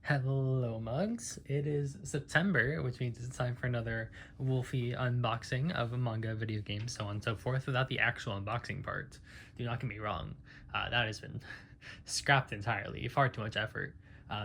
Hello mugs, it is September, which means it's time for another Wolfie unboxing of a manga, video game, so on and so forth, without the actual unboxing part. Do not get me wrong, that has been scrapped entirely, far too much effort.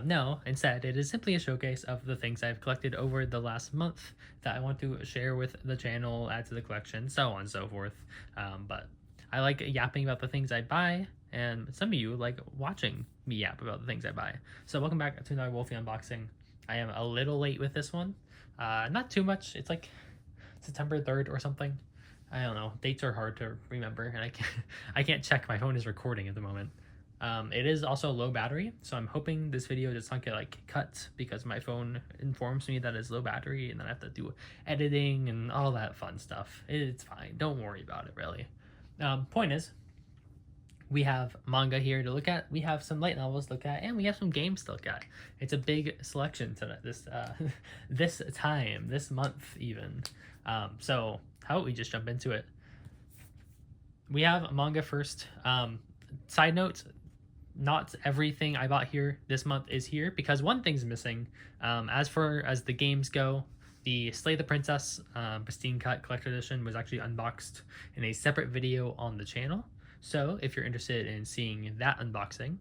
No, instead, it is simply a showcase of the things I've collected over the last month that I want to share with the channel, add to the collection, so on and so forth. But I like yapping about the things I buy, and some of you like watching me yap about the things I buy. So welcome back to another Wolfie unboxing. I am a little late with this one. Not too much. It's like September 3rd or something. I don't know. Dates are hard to remember, and I can't check. My phone is recording at the moment. It is also low battery, so I'm hoping this video does not get like cut because my phone informs me that it's low battery, and then I have to do editing and all that fun stuff. It's fine. Don't worry about it, really. Point is, we have manga here to look at, we have some light novels to look at, and we have some games to look at. It's a big selection tonight, this month even. So how about we just jump into it? We have manga first. Side note, not everything I bought here this month is here because one thing's missing. As the games go, the Slay the Princess Pristine Cut Collector Edition was actually unboxed in a separate video on the channel. So if you're interested in seeing that unboxing,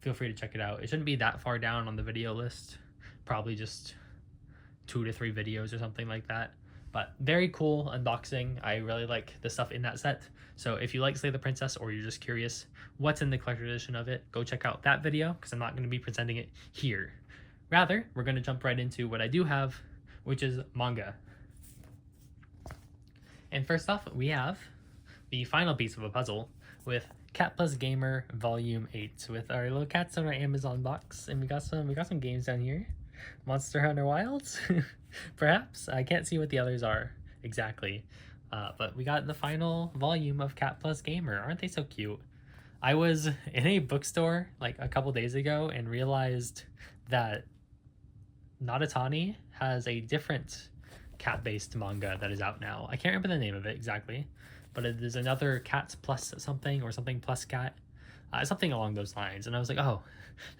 feel free to check it out. It shouldn't be that far down on the video list. Probably just 2 to 3 videos or something like that. But very cool unboxing. I really like the stuff in that set. So if you like Slay the Princess or you're just curious what's in the collector edition of it, go check out that video because I'm not going to be presenting it here. Rather, we're going to jump right into what I do have, which is manga. And first off, we have the final piece of a puzzle with Cat Plus Gamer Volume 8 with our little cats on our Amazon box, and we got some games down here. Monster Hunter Wilds, perhaps. I can't see what the others are exactly, but we got the final volume of Cat Plus Gamer. Aren't they so cute? I was in a bookstore like a couple days ago and realized that Nadatani has a different cat-based manga that is out now. I can't remember the name of it exactly, but it is another Cats Plus something or something plus cat, something along those lines. And I was like, oh,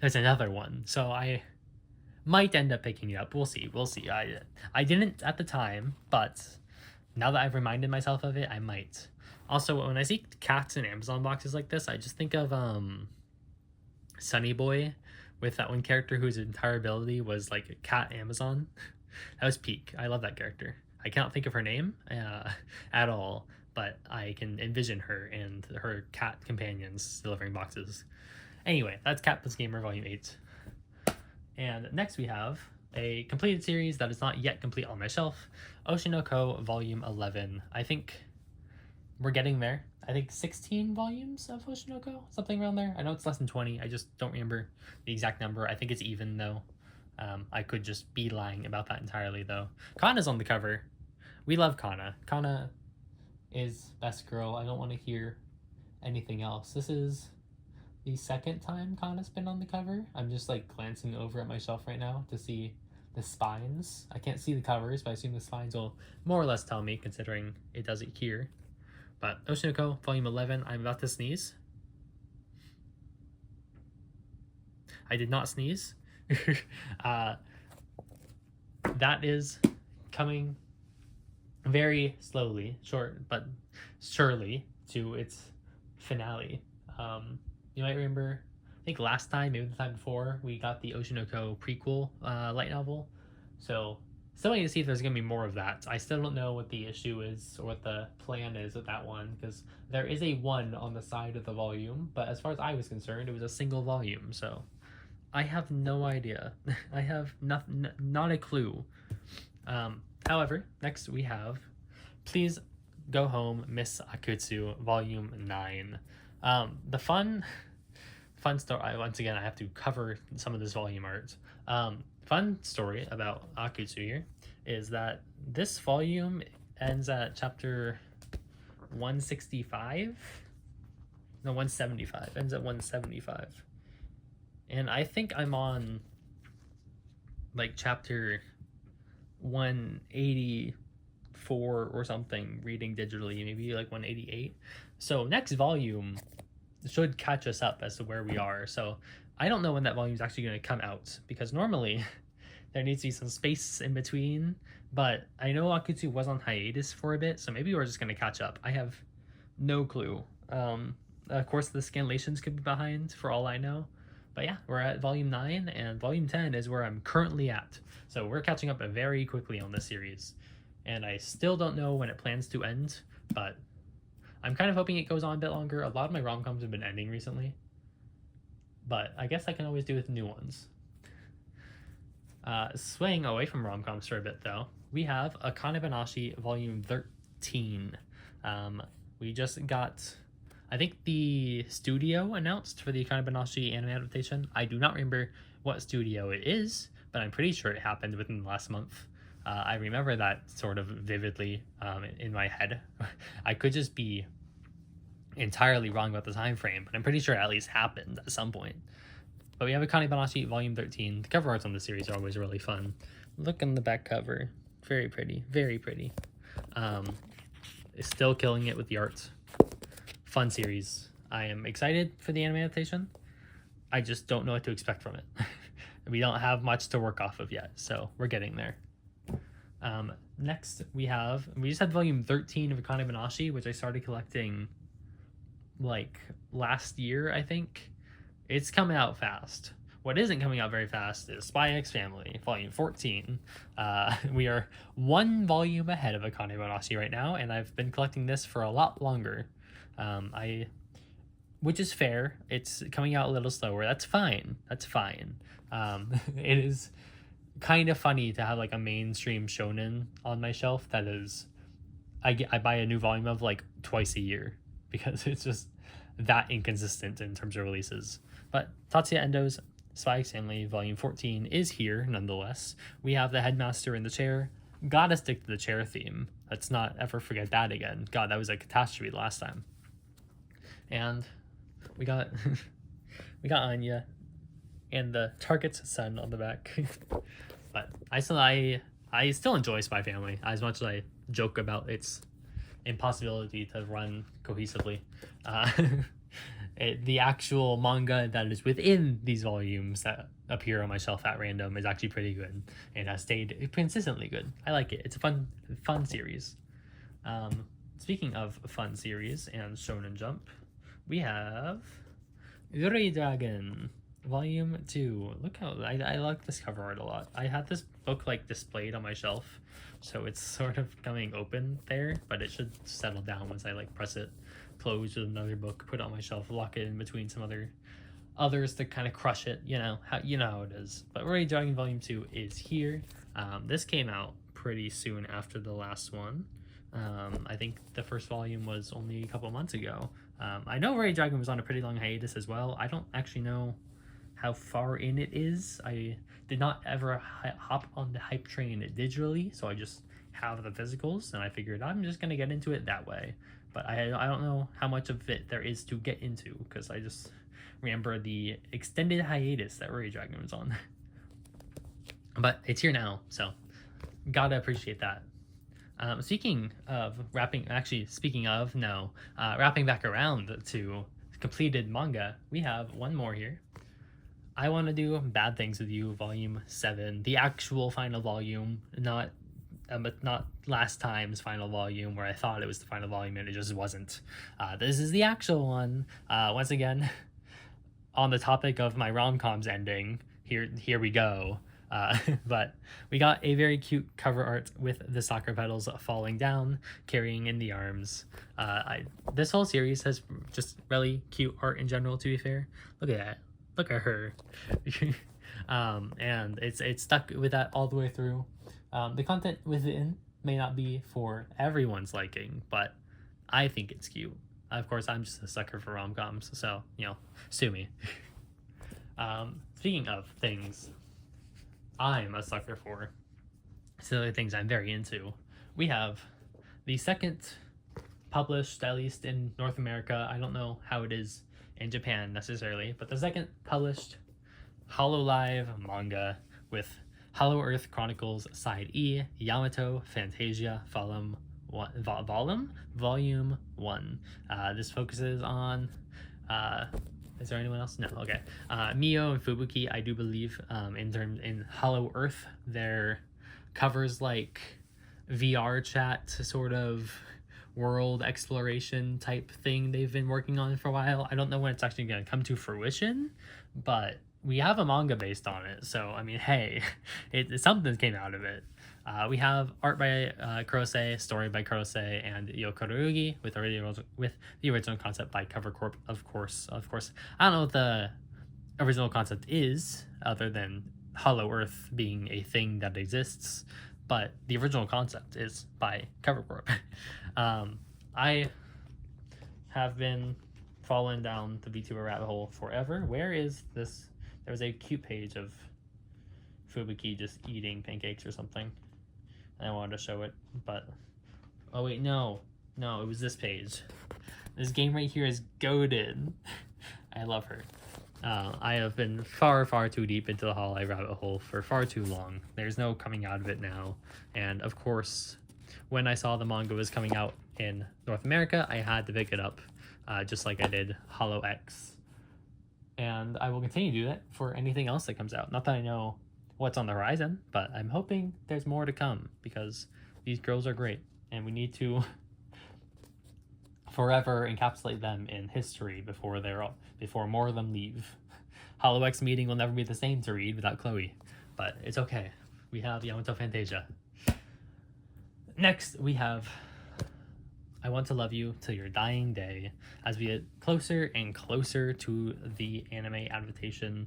there's another one. So I might end up picking it up. We'll see. I didn't at the time, but now that I've reminded myself of it, I might. Also, when I see cats in Amazon boxes like this, I just think of Sunny Boy with that one character whose entire ability was like a cat Amazon. That was peak. I love that character. I cannot think of her name at all, but I can envision her and her cat companions delivering boxes. Anyway, that's Cat Plus Gamer Volume 8. And next we have a completed series that is not yet complete on my shelf, Oshinoko Volume 11. I think we're getting there. I think 16 volumes of Oshinoko, something around there. I know it's less than 20. I just don't remember the exact number. I think it's even though. I could just be lying about that entirely though. Kana's on the cover. We love Kana. Kana is best girl. I don't want to hear anything else. This is the second time Kana's been on the cover. I'm just like glancing over at my shelf right now to see the spines. I can't see the covers, but I assume the spines will more or less tell me considering it does it here. But Oshinoko Volume 11, I'm about to sneeze. I did not sneeze. That is coming very slowly, short but surely to its finale. You might remember, I think last time, maybe the time before, we got the Oshinoko prequel light novel. So still waiting to see if there's going to be more of that. I still don't know what the issue is or what the plan is with that one, because there is a 1 on the side of the volume, but as far as I was concerned, it was a single volume, so I have no idea. I have not a clue. However, next we have Please Go Home, Miss Akutsu, Volume 9. The fun story, once again, I have to cover some of this volume art. Fun story about Akutsu here is that this volume ends at chapter 165. No, 175. Ends at 175. And I think I'm on like chapter 184 or something, reading digitally, maybe like 188. So next volume should catch us up as to where we are. So I don't know when that volume is actually going to come out, because normally there needs to be some space in between, but I know Akutsu was on hiatus for a bit, so maybe we're just going to catch up. I have no clue. Of course, the scanlations could be behind for all I know. But yeah, we're at volume 9, and volume 10 is where I'm currently at. So we're catching up very quickly on this series. And I still don't know when it plans to end, but I'm kind of hoping it goes on a bit longer. A lot of my rom-coms have been ending recently, but I guess I can always do with new ones. Swaying away from rom-coms for a bit, though, we have Akane Banashi Volume 13. We just got, I think, the studio announced for the Akane Banashi anime adaptation. I do not remember what studio it is, but I'm pretty sure it happened within the last month. I remember that sort of vividly in my head. I could just be entirely wrong about the time frame, but I'm pretty sure it at least happened at some point. But we have Akane Banashi Volume 13. The cover arts on the series are always really fun. Look on the back cover. Very pretty. Very pretty. It's still killing it with the art. Fun series. I am excited for the anime adaptation. I just don't know what to expect from it. We don't have much to work off of yet, so we're getting there. Next, we just had Volume 13 of Akane Banashi, which I started collecting like last year, I think. It's coming out fast. What isn't coming out very fast is Spy X Family, Volume 14. We are one volume ahead of Akane Banashi right now, and I've been collecting this for a lot longer. Which is fair. It's coming out a little slower. That's fine. That's fine. It is kind of funny to have like a mainstream shonen on my shelf that is, I buy a new volume of like twice a year, because it's just that inconsistent in terms of releases. But Tatsuya Endo's Spy X Family Volume 14 is here nonetheless. We have the headmaster in the chair. Gotta stick to the chair theme. Let's not ever forget that again. God, that was a catastrophe last time. And we got Anya and the Target's son on the back. But I still enjoy Spy Family as much as I joke about its impossibility to run cohesively. The actual manga that is within these volumes that appear on my shelf at random is actually pretty good and has stayed consistently good. I like it. It's a fun series. Speaking of fun series and Shonen Jump, we have Yuri Dragon Volume 2. Look how I like this cover art a lot. I had this book like displayed on my shelf, so it's sort of coming open there, but it should settle down once I like press it close with another book, put it on my shelf, lock it in between some others to kind of crush it. You know how it is. But Yuri Dragon Volume 2 is here. This came out pretty soon after the last one. I think the first volume was only a couple months ago. I know Yuri Dragon was on a pretty long hiatus as well. I don't actually know how far in it is. I did not ever hop on the hype train digitally, so I just have the physicals, and I figured I'm just gonna get into it that way. But I don't know how much of it there is to get into, because I just remember the extended hiatus that Yuri Dragon was on. But it's here now, so gotta appreciate that. Wrapping back around to completed manga, we have one more here. I Want to Do Bad Things With You, Volume 7, the actual final volume, not last time's final volume where I thought it was the final volume and it just wasn't. This is the actual one. Once again, on the topic of my rom-coms ending, here we go. But we got a very cute cover art with the soccer petals falling down, carrying in the arms. This whole series has just really cute art in general, to be fair. Look at that. Look at her. And it's stuck with that all the way through. The content within may not be for everyone's liking, but I think it's cute. Of course, I'm just a sucker for rom-coms, so, sue me. Speaking of things I'm a sucker for, silly things I'm very into, we have the second published, at least in North America, I don't know how it is in Japan necessarily, but the second published Hololive manga with Hollow Earth Chronicles Side E, Yamato Fantasia Volume 1. This focuses on Is there anyone else? No. Okay. Mio and Fubuki, I do believe, in Hollow Earth, their covers like VR chat sort of world exploration type thing they've been working on for a while. I don't know when it's actually going to come to fruition, but we have a manga based on it. So I mean, hey, something came out of it. We have art by Kurose, story by Kurose, and Yoko Ryugi with the original concept by Cover Corp. Of course. I don't know what the original concept is, other than Hollow Earth being a thing that exists, but the original concept is by Cover Corp. I have been falling down the VTuber rabbit hole forever. Where is this? There was a cute page of Fubuki just eating pancakes or something. I wanted to show it, but oh wait, no, it was this page. This game right here is goated. I love her. I have been far too deep into the Hollow rabbit hole for far too long. There's no coming out of it now, and of course, when I saw the manga was coming out in North America, I had to pick it up, just like I did Hollow X. And I will continue to do that for anything else that comes out. Not that I know what's on the horizon, but I'm hoping there's more to come, because these girls are great, and we need to forever encapsulate them in history before more of them leave. Hollow X meeting will never be the same to read without Chloe, but it's okay. We have Yamato Fantasia. Next, we have I Want to Love You Till Your Dying Day, as we get closer and closer to the anime adaptation.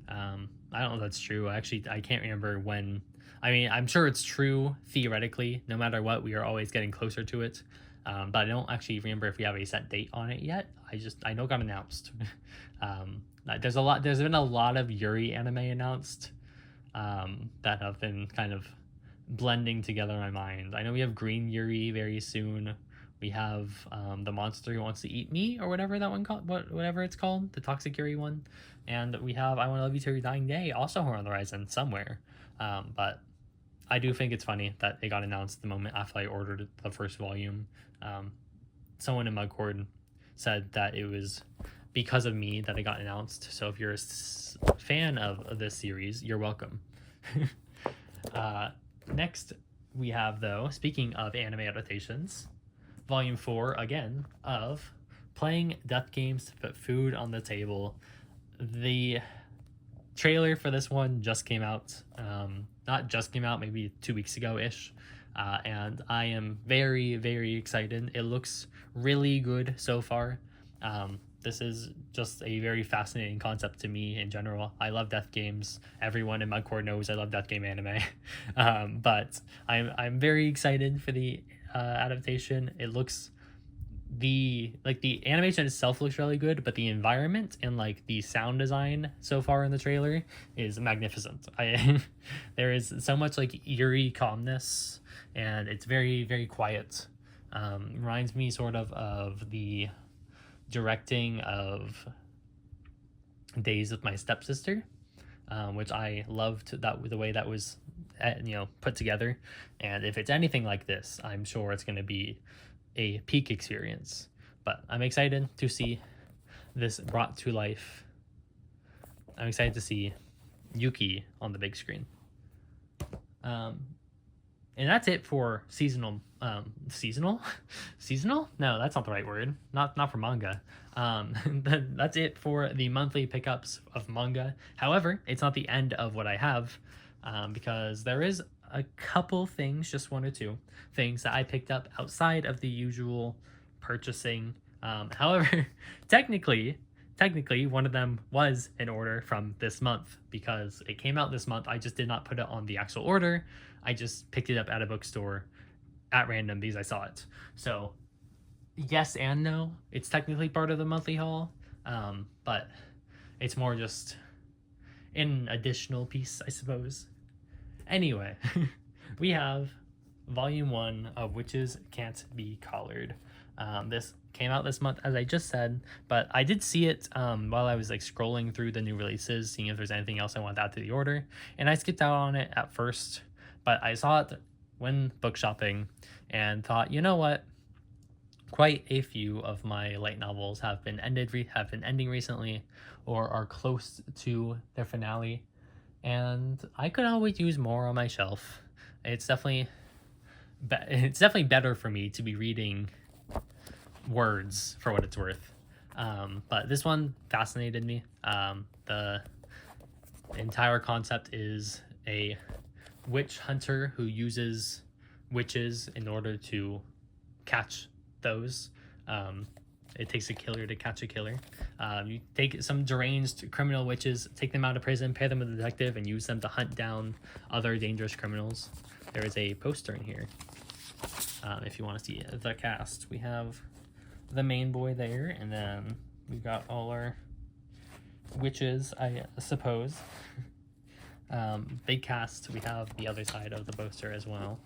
I don't know if that's true. Actually, I can't remember when. I mean, I'm sure it's true theoretically. No matter what, we are always getting closer to it. But I don't actually remember if we have a set date on it yet. I know it got announced. There's been a lot of Yuri anime announced that have been kind of blending together in my mind. I know we have Green Yuri very soon. We have The Monster Who Wants to Eat Me, or whatever that one called, whatever it's called, the Toxic Yuri one. And we have I Want to Love You Till Your Dying Day, also on the horizon somewhere. But I do think it's funny that it got announced the moment after I ordered the first volume. Someone in Mugcord said that it was because of me that it got announced. So if you're a fan of this series, you're welcome. Next, we have, though, speaking of anime adaptations, Volume 4, again, of Playing Death Games to Put Food on the Table. The trailer for this one just came out. Not just came out, maybe 2 weeks ago-ish. And I am very excited. It looks really good so far. This is just a very fascinating concept to me in general. I love death games. Everyone in my core knows I love death game anime. But I'm very excited for the adaptation. It looks the animation itself looks really good, but the environment and like the sound design so far in the trailer is magnificent. There is so much like eerie calmness, and it's very quiet. Reminds me sort of the directing of Days with My Stepsister, which I loved the way that was put together. And if it's anything like this, I'm sure it's going to be a peak experience. But I'm excited to see this brought to life. I'm excited to see Yuki on the big screen. And that's it for seasonal. Seasonal? No, that's not the right word. Not for manga. That's it for the monthly pickups of manga. However, it's not the end of what I have, because there is a couple things, just one or two things that I picked up outside of the usual purchasing. However, technically, one of them was an order from this month because it came out this month. I just did not put it on the actual order. I just picked it up at a bookstore at random because I saw it. So yes and no. It's technically part of the monthly haul, but it's more just an additional piece, I suppose. Anyway, we have Volume 1 of Witches Can't Be Collared. This came out this month, as I just said, but I did see it while I was like scrolling through the new releases, seeing if there's anything else I wanted to add to the order, and I skipped out on it at first, but I saw it when book shopping and thought, you know what, quite a few of my light novels have been ending recently, or are close to their finale, and I could always use more on my shelf. It's definitely it's definitely better for me to be reading words for what it's worth. But this one fascinated me. The entire concept is a witch hunter who uses witches in order to catch those. It takes a killer to catch a killer. You take some deranged criminal witches, take them out of prison, pair them with a detective, and use them to hunt down other dangerous criminals. There is a poster in here. If you want to see the cast, we have the main boy there, and then we've got all our witches, I suppose. Big cast, we have the other side of the poster as well.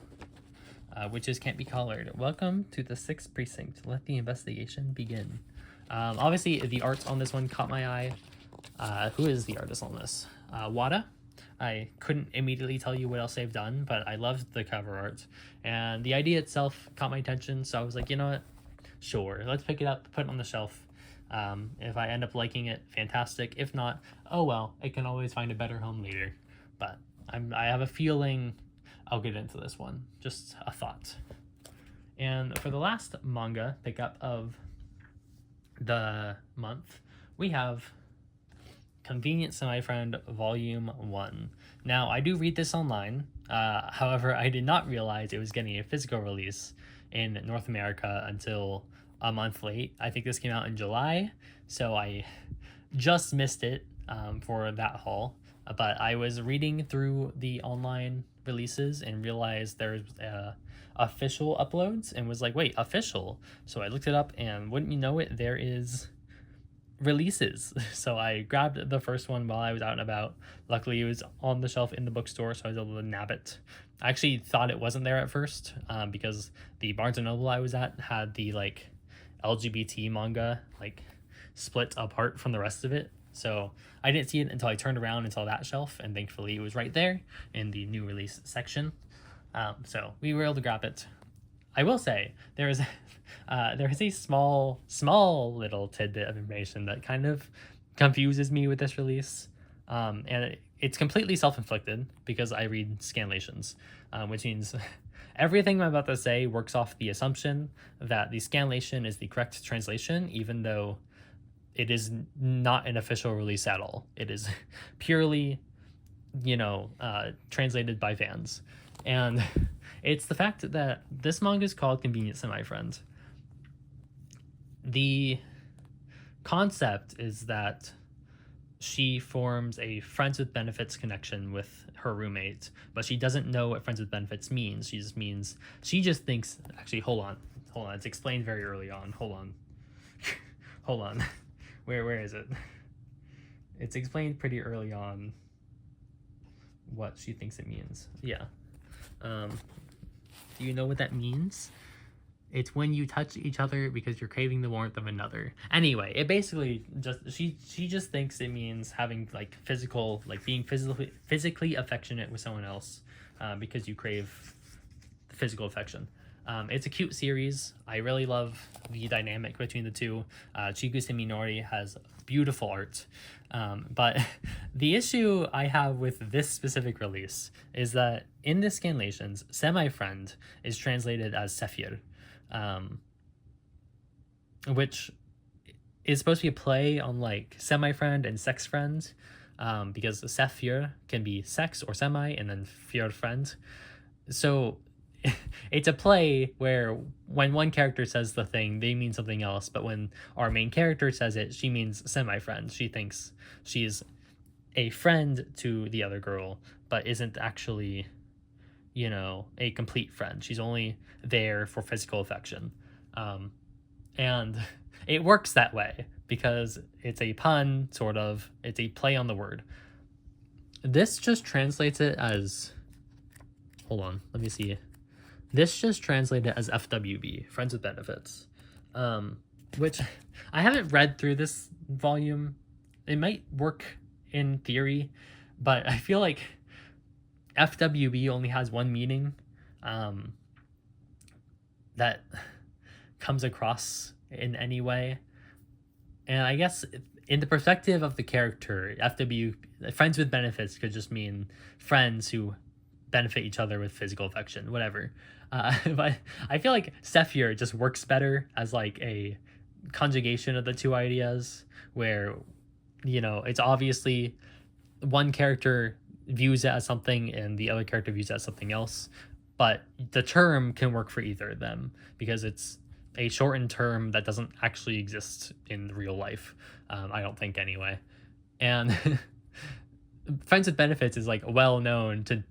Witches can't be collared. Welcome to the 6th precinct. Let the investigation begin. Obviously, the art on this one caught my eye. Who is the artist on this? Wada. I couldn't immediately tell you what else they've done, but I loved the cover art. And the idea itself caught my attention, so I was like, you know what? Sure, let's pick it up, put it on the shelf. If I end up liking it, fantastic. If not, oh well, I can always find a better home later. But I have a feeling I'll get into this one. Just a thought. And for the last manga pickup of the month, we have Convenient Semi-Friend Volume 1. Now, I do read this online. However, I did not realize it was getting a physical release in North America until a month late. I think this came out in July, so I just missed it for that haul. But I was reading through the online releases and realized there's official uploads and was like, wait, official? So I looked it up, and wouldn't you know it, there is releases. So I grabbed the first one while I was out and about. Luckily, it was on the shelf in the bookstore, so I was able to nab it. I actually thought it wasn't there at first because the Barnes & Noble I was at had the like LGBT manga like split apart from the rest of it. So I didn't see it until I turned around and saw that shelf, and thankfully it was right there in the new release section. So we were able to grab it. I will say there is a small little tidbit of information that kind of confuses me with this release, and it's completely self-inflicted because I read scanlations, which means everything I'm about to say works off the assumption that the scanlation is the correct translation, even though it is not an official release at all. It is purely, translated by fans. And it's the fact that this manga is called Convenient Semi-Friend. The concept is that she forms a friends with benefits connection with her roommate, but she doesn't know what friends with benefits means. She just thinks, actually, hold on. It's explained very early on. Hold on. Where is it? It's explained pretty early on what she thinks it means. Yeah. Do you know what that means? It's when you touch each other because you're craving the warmth of another. Anyway, it basically just she just thinks it means having like physical, like being physically affectionate with someone else, because you crave physical affection. It's a cute series. I really love the dynamic between the two. Chigusa Minori has beautiful art. But the issue I have with this specific release is that in the scanlations, semi-friend is translated as Sephir, which is supposed to be a play on like semi-friend and sex friend, because Sephir can be sex or semi, and then Fyr friend. So it's a play where when one character says the thing, they mean something else, but when our main character says it, she means semi-friend. She thinks she's a friend to the other girl, but isn't actually, a complete friend. She's only there for physical affection. And it works that way because it's a pun, sort of. It's a play on the word. This just translates it as... Hold on, let me see. This just translated as FWB, Friends with Benefits, which I haven't read through this volume. It might work in theory, but I feel like FWB only has one meaning, that comes across in any way. And I guess in the perspective of the character, FW friends with benefits could just mean friends who benefit each other with physical affection, whatever. But I feel like Sephir just works better as like a conjugation of the two ideas, where it's obviously one character views it as something and the other character views it as something else, but the term can work for either of them because it's a shortened term that doesn't actually exist in real life. I don't think anyway. And friends with benefits is like well known to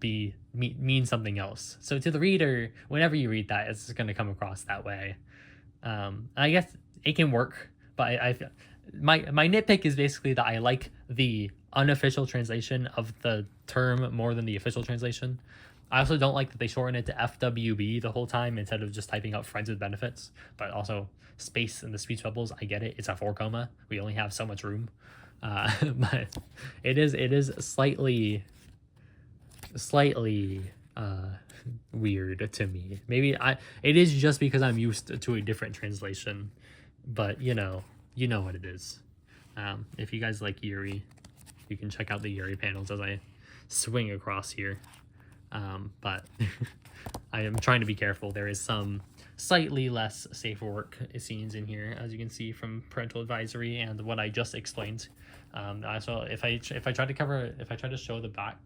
mean something else. So to the reader, whenever you read that, it's going to come across that way. I guess it can work, but my nitpick is basically that I like the unofficial translation of the term more than the official translation. I also don't like that they shorten it to FWB the whole time instead of just typing out friends with benefits. But also space in the speech bubbles, I get it. It's a 4 comma. We only have so much room. But it is slightly weird to me. Maybe it is just because I'm used to a different translation. But you know what it is. If you guys like Yuri, you can check out the Yuri panels as I swing across here. But I am trying to be careful. There is some slightly less safe for work scenes in here, as you can see from parental advisory and what I just explained. So if I try to show the back,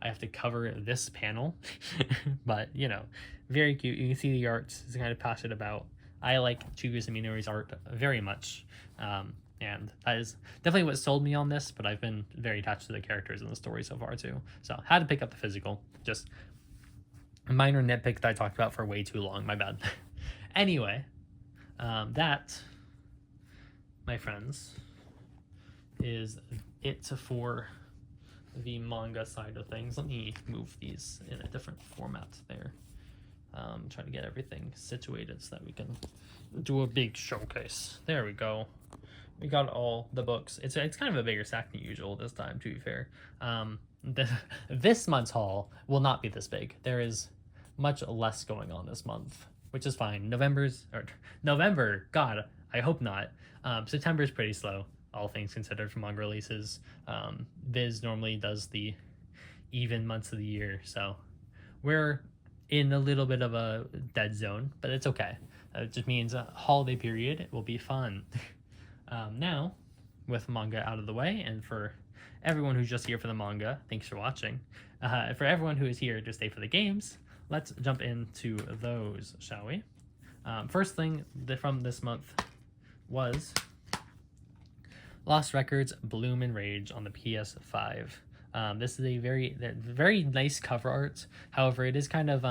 I have to cover this panel. But very cute. You can see the art is kind of passionate about. I like Chigusa Minori's art very much. And that is definitely what sold me on this, but I've been very attached to the characters in the story so far too. So had to pick up the physical. Just a minor nitpick that I talked about for way too long, my bad. Anyway, that, my friends, is it for the manga side of things. Let me move these in a different format there. Try to get everything situated so that we can do a big showcase. There we go. We got all the books. It's kind of a bigger stack than usual this time, to be fair. This month's haul will not be this big. There is much less going on this month, which is fine. November, God, I hope not. September is pretty slow, all things considered, for manga releases. Viz normally does the even months of the year, so we're in a little bit of a dead zone, but it's okay. It just means a holiday period will be fun. Now, with manga out of the way, and for everyone who's just here for the manga, thanks for watching. For everyone who is here to stay for the games, let's jump into those, shall we? First thing from this month was Lost Records Bloom and Rage on the PS5. This is a very nice cover art. However, it is kind of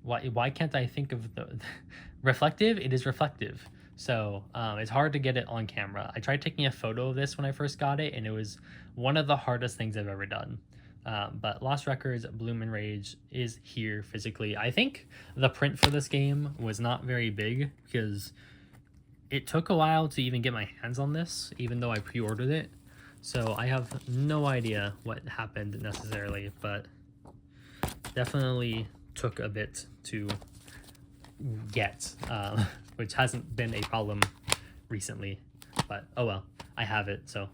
why can't I think of the reflective? It is reflective, so it's hard to get it on camera. I tried taking a photo of this when I first got it, and it was one of the hardest things I've ever done. But Lost Records Bloom and Rage is here physically. I think the print for this game was not very big because it took a while to even get my hands on this, even though I pre-ordered it. So I have no idea what happened necessarily, but definitely took a bit to get, which hasn't been a problem recently. But oh well, I have it, so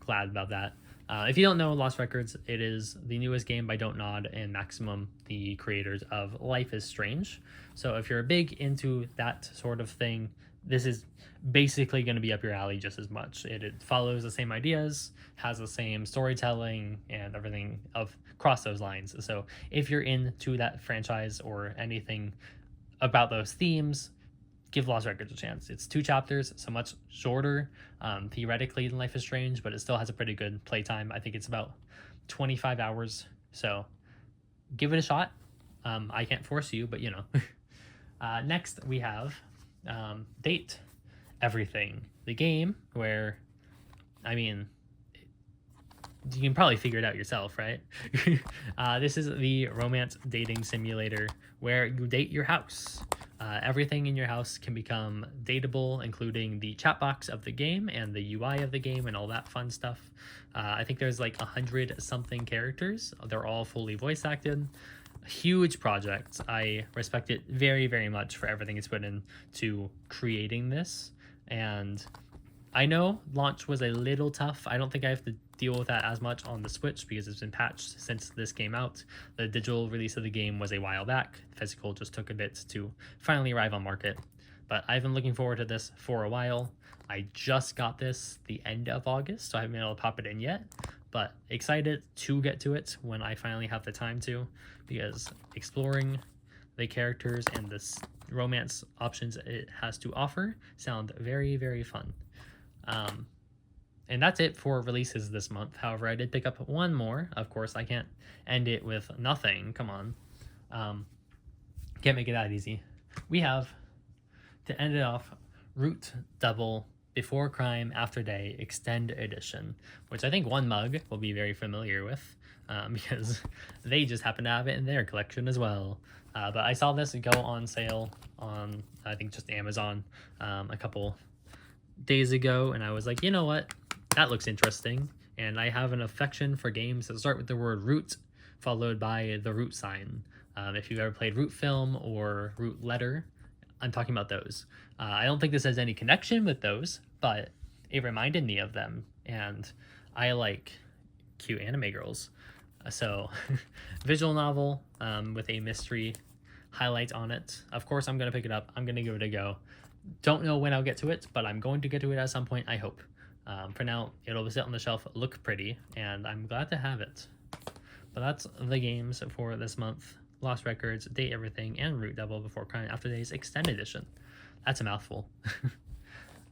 glad about that. If you don't know Lost Records, it is the newest game by Don't Nod and Maximum, the creators of Life is Strange. So if you're big into that sort of thing, this is basically going to be up your alley just as much. It follows the same ideas, has the same storytelling, and everything across those lines. So if you're into that franchise or anything about those themes, give Lost Records a chance. It's 2 chapters, so much shorter theoretically than Life is Strange, but it still has a pretty good playtime. I think it's about 25 hours, so give it a shot. I can't force you, but Next we have Date Everything, the game where, I mean, you can probably figure it out yourself, right? This is the romance dating simulator where you date your house. Everything in your house can become dateable, including the chat box of the game and the UI of the game and all that fun stuff. I think there's like 100 something characters. They're all fully voice acted. huge project. I respect it very, very much for everything it's put into creating this. And I know launch was a little tough. I don't think I have to deal with that as much on the Switch because it's been patched since this came out. The digital release of the game was a while back. Physical just took a bit to finally arrive on market. But I've been looking forward to this for a while. I just got this the end of August, so I haven't been able to pop it in yet. But excited to get to it when I finally have the time to, because exploring the characters and the romance options it has to offer sound very, very fun. And that's it for releases this month. However, I did pick up one more. Of course, I can't end it with nothing. Come on. Can't make it that easy. We have, to end it off, Root Double Before Crime After Day Extend Edition, which I think one mug will be very familiar with because they just happen to have it in their collection as well. But I saw this go on sale on, I think, just Amazon a couple days ago, and I was like, you know what, that looks interesting. And I have an affection for games that start with the word root followed by the root sign. If you've ever played Root Film or Root Letter, I'm talking about those. I don't think this has any connection with those, but it reminded me of them, and I like cute anime girls. So visual novel with a mystery highlight on it. Of course, I'm going to pick it up. I'm going to give it a go. Don't know when I'll get to it, but I'm going to get to it at some point, I hope. For now, it'll sit on the shelf, look pretty, and I'm glad to have it. But that's the games for this month. Lost Records, Date Everything, and Root Double Before Crime After Days Extended Edition. That's a mouthful.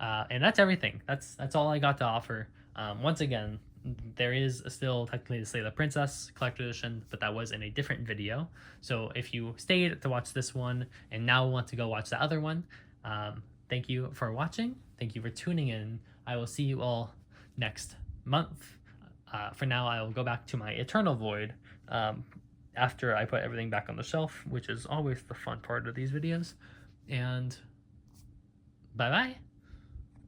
And that's everything. That's all I got to offer. Once again, there is still technically the Slay the Princess Collector Edition, but that was in a different video. So if you stayed to watch this one and now want to go watch the other one, thank you for watching. Thank you for tuning in. I will see you all next month. For now, I will go back to my Eternal Void after I put everything back on the shelf, which is always the fun part of these videos. And bye-bye.